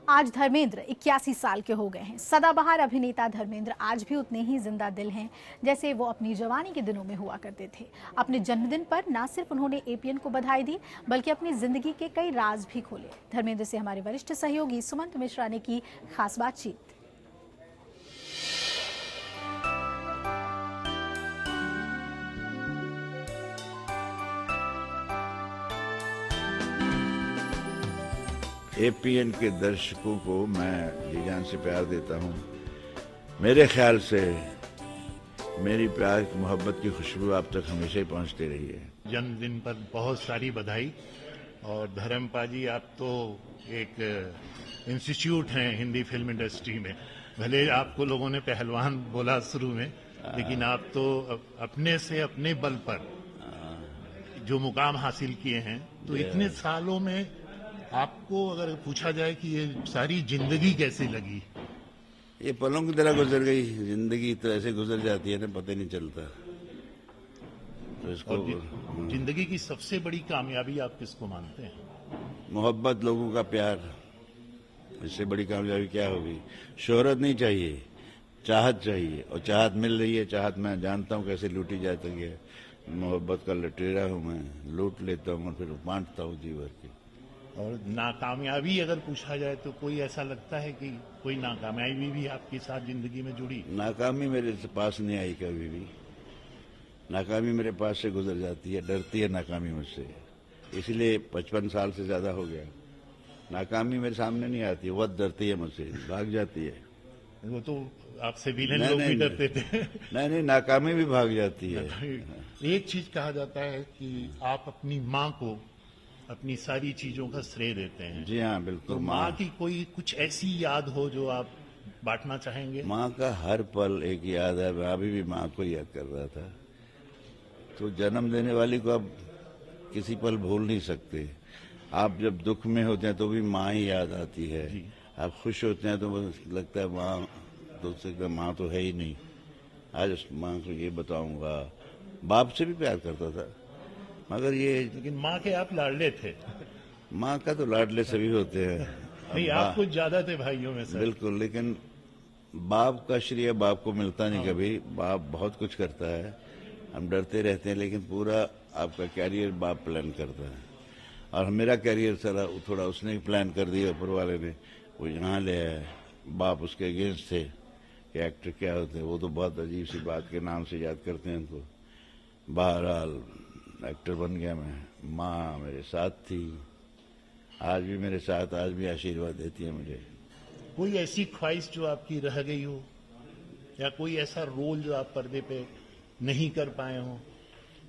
आज धर्मेंद्र 81 साल के हो गए हैं। सदाबहार अभिनेता धर्मेंद्र आज भी उतने ही जिंदा दिल हैं जैसे वो अपनी जवानी के दिनों में हुआ करते थे। अपने जन्मदिन पर न सिर्फ उन्होंने एपीएन को बधाई दी बल्कि अपनी जिंदगी के कई राज भी खोले। धर्मेंद्र से हमारे वरिष्ठ सहयोगी सुमंत मिश्रा ने की खास बातचीत। एपीएन के दर्शकों को मैं जी जान से प्यार देता हूँ। मेरे ख्याल से मेरी प्यार मोहब्बत की खुशबू आप तक हमेशा ही पहुँचती रही है। जन्मदिन पर बहुत सारी बधाई। और धर्मपा जी, आप तो एक इंस्टीट्यूट हैं हिंदी फिल्म इंडस्ट्री में। भले आपको लोगों ने पहलवान बोला शुरू में, लेकिन आप तो अपने से अपने बल पर जो मुकाम हासिल किए हैं, तो इतने सालों में आपको अगर पूछा जाए कि ये सारी जिंदगी कैसी लगी? ये पलों की तरह गुजर गई जिंदगी, तो ऐसे गुजर जाती है ना, पता नहीं चलता। तो इसको जिंदगी की सबसे बड़ी कामयाबी आप किसको मानते हैं? मोहब्बत, लोगों का प्यार। इससे बड़ी कामयाबी क्या होगी? शोहरत नहीं चाहिए, चाहत चाहिए, और चाहत मिल रही है। चाहत मैं जानता हूँ कैसे लूटी जाती है। मोहब्बत का लटेरा हूँ मैं, लूट लेता हूँ और फिर बांटता हूँ जी भर के। और नाकामयाबी अगर पूछा जाए तो कोई ऐसा लगता है कि कोई नाकामयाबी भी आपके साथ जिंदगी में जुड़ी? नाकामी मेरे पास नहीं आई कभी भी। नाकामी मेरे पास से गुजर जाती है, डरती है नाकामी मुझसे। इसलिए 55 साल से ज्यादा हो गया, नाकामी मेरे सामने नहीं आती, बहुत डरती है मुझसे, भाग जाती है। वो तो आपसे विलेन लोग भी डरते थे। नहीं, नाकामी भी भाग जाती है। एक चीज कहा जाता है कि आप अपनी माँ को अपनी सारी चीजों का श्रेय देते हैं। जी हाँ, बिल्कुल। तो माँ की कोई कुछ ऐसी याद हो जो आप बांटना चाहेंगे? माँ का हर पल एक याद है। मैं अभी भी माँ को याद कर रहा था। तो जन्म देने वाली को आप किसी पल भूल नहीं सकते। आप जब दुख में होते हैं तो भी माँ ही याद आती है। आप खुश होते हैं तो लगता है माँ, तो माँ तो है ही नहीं। आज उस माँ को ये बताऊंगा। बाप से भी प्यार करता था, मगर ये, लेकिन माँ के आप लाडले थे। माँ का तो लाडले सभी होते हैं। नहीं, आप कुछ ज्यादा थे भाइयों में सर। बिल्कुल, लेकिन बाप का श्रेय बाप को मिलता नहीं कभी। बाप बहुत कुछ करता है, हम डरते रहते हैं, लेकिन पूरा आपका कैरियर बाप प्लान करता है। और मेरा कैरियर सारा थोड़ा उसने प्लान कर दिया, ऊपर वाले ने। वो यहाँ ले आया। बाप उसके अगेंस्ट थे कि एक्टर क्या होते हैं। वो तो बहुत अजीब सी बात के नाम से याद करते हैं उनको। बहरहाल एक्टर बन गया मैं। माँ मेरे साथ थी, आज भी मेरे साथ, आज भी आशीर्वाद देती है मुझे। कोई ऐसी ख्वाहिश जो आपकी रह गई हो, या कोई ऐसा रोल जो आप पर्दे पे नहीं कर पाए हो?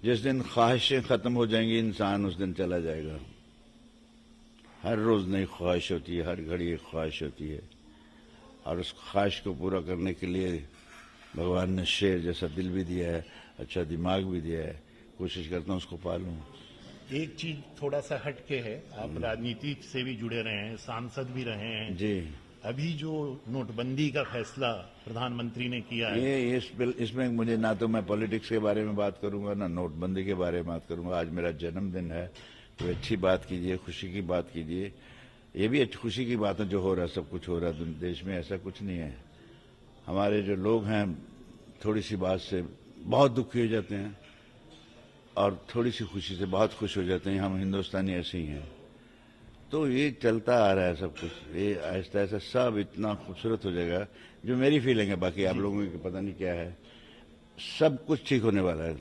जिस दिन ख्वाहिशें खत्म हो जाएंगी, इंसान उस दिन चला जाएगा। हर रोज नई ख्वाहिश होती है, हर घड़ी एक ख्वाहिश होती है, और उस ख्वाहिश को पूरा करने के लिए भगवान ने शेर जैसा दिल भी दिया है, अच्छा दिमाग भी दिया है। कोशिश करता हूँ उसको पालूं। एक चीज थोड़ा सा हटके है, आप राजनीति से भी जुड़े रहे हैं, सांसद भी रहे हैं जी। अभी जो नोटबंदी का फैसला प्रधानमंत्री ने किया है, ये इसमें मुझे, ना तो मैं पॉलिटिक्स के बारे में बात करूंगा, ना नोटबंदी के बारे में बात करूंगा। आज मेरा जन्मदिन है, तो अच्छी बात कीजिए, खुशी की बात कीजिए। ये भी खुशी की बात है जो हो रहा है, सब कुछ हो रहा है देश में। ऐसा कुछ नहीं है। हमारे जो लोग हैं थोड़ी सी बात से बहुत दुखी हो जाते हैं, और थोड़ी सी खुशी से बहुत खुश हो जाते हैं। हम हिंदुस्तानी ऐसे ही हैं। तो ये चलता आ रहा है सब कुछ। ये आहिस्ता आहिस्ता सब इतना खूबसूरत हो जाएगा, जो मेरी फीलिंग है। बाकी आप लोगों की पता नहीं क्या है। सब कुछ ठीक होने वाला है,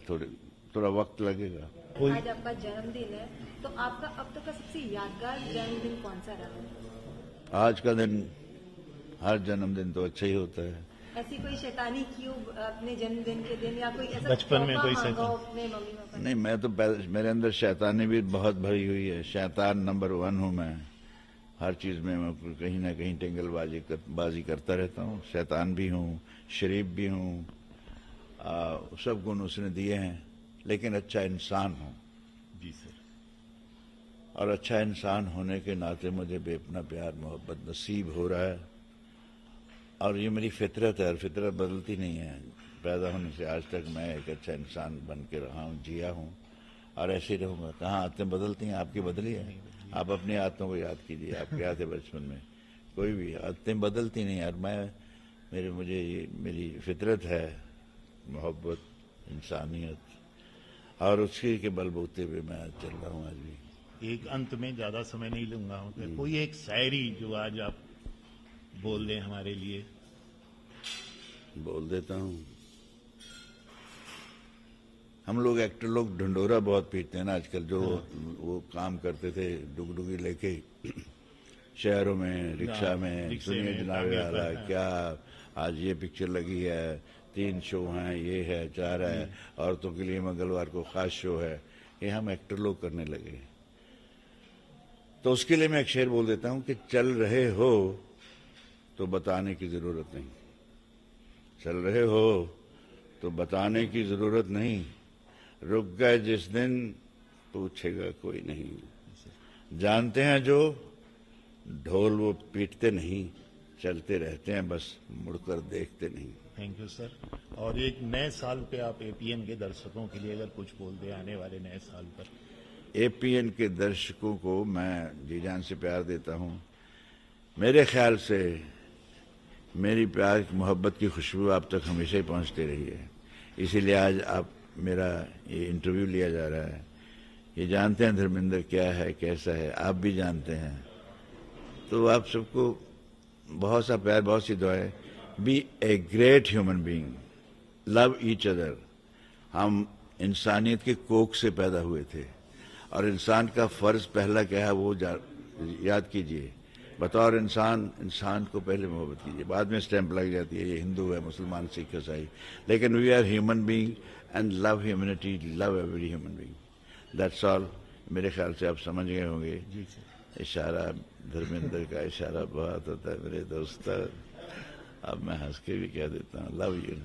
थोड़ा वक्त लगेगा। आज आपका जन्मदिन है, तो आपका अब तक का सबसे यादगार जन्मदिन कौन सा रहा? आज का दिन, हर जन्मदिन तो अच्छा ही होता है। ऐसी कोई शैतानी की हो अपने जन्मदिन के दिन, या कोई ऐसा बचपन में कोई तोहफा शैतान? मांगा हो अपने मम्मी पापा ने? नहीं, मैं तो मेरे अंदर शैतानी भी बहुत भरी हुई है। शैतान नंबर 1 हूँ मैं। हर चीज में मैं कहीं ना कहीं बाजी करता रहता हूँ। शैतान भी हूँ, शरीफ भी हूँ, सब गुण उसने दिए हैं, लेकिन अच्छा इंसान हूँ। जी सर। और अच्छा इंसान होने के नाते मुझे बेपना प्यार मोहब्बत नसीब हो रहा है। और ये मेरी फितरत है, और फितरत बदलती नहीं है। पैदा होने से आज तक मैं एक अच्छा इंसान बन के रहा हूँ, जिया हूँ, और ऐसे ही रहूंगा। कहाँ आदतें बदलती हैं? आपकी बदली है? आप अपनी आदतों को याद कीजिए। आप क्या थे बचपन में? कोई भी आदतें बदलती नहीं यार। मुझे ये मेरी फितरत है, मोहब्बत, इंसानियत, और उसके के बलबूते पे मैं चल रहा हूँ आज भी। एक अंत में ज्यादा समय नहीं लूंगा, कोई एक शायरी जो आज आप बोल दें हमारे लिए। बोल देता हूँ। हम लोग एक्टर लोग ढंडोरा बहुत पीटते हैं ना आजकल, जो वो काम करते थे डुगडुगी लेके शहरों में, रिक्शा में, रिक्शे सुनिए में, जनाब टांगे वाला पर, हाँ। क्या आज ये पिक्चर लगी है, 3 शो हैं, ये है, 4 है, औरतों के लिए मंगलवार को खास शो है, ये हम एक्टर लोग करने लगे। तो उसके लिए मैं एक शेर बोल देता हूं कि चल रहे हो तो बताने की जरूरत नहीं, चल रहे हो तो बताने की जरूरत नहीं, रुक गए जिस दिन पूछेगा कोई नहीं। जानते हैं जो ढोल वो पीटते नहीं, चलते रहते हैं बस मुड़कर देखते नहीं। Thank you sir. और एक नए साल पे आप एपीएन के दर्शकों के लिए अगर कुछ बोल दें आने वाले नए साल पर। एपीएन के दर्शकों को मैं जी जान से प्यार देता हूं। मेरे ख्याल से मेरी प्यार मोहब्बत की खुशबू आप तक हमेशा ही पहुंचती रही है, इसीलिए आज आप मेरा ये इंटरव्यू लिया जा रहा है। ये जानते हैं धर्मेंद्र क्या है, कैसा है, आप भी जानते हैं। तो आप सबको बहुत सा प्यार, बहुत सी दुआएं। Be a great human being, love each other. हम इंसानियत के कोख से पैदा हुए थे और इंसान का फर्ज पहला क्या है वो याद कीजिए। बतौर इंसान को पहले मोहब्बत कीजिए, बाद में स्टैंप लग जाती है, ये हिंदू है, मुसलमान, सिख, ईसाई, लेकिन we are human being and love humanity, love every human being. That's all. मेरे ख्याल से आप समझ गए होंगे। जी सर। इशारा, धर्मेंद्र का इशारा बहुत होता है मेरे दोस्त। अब मैं हंस के भी कह देता हूँ, लव यू।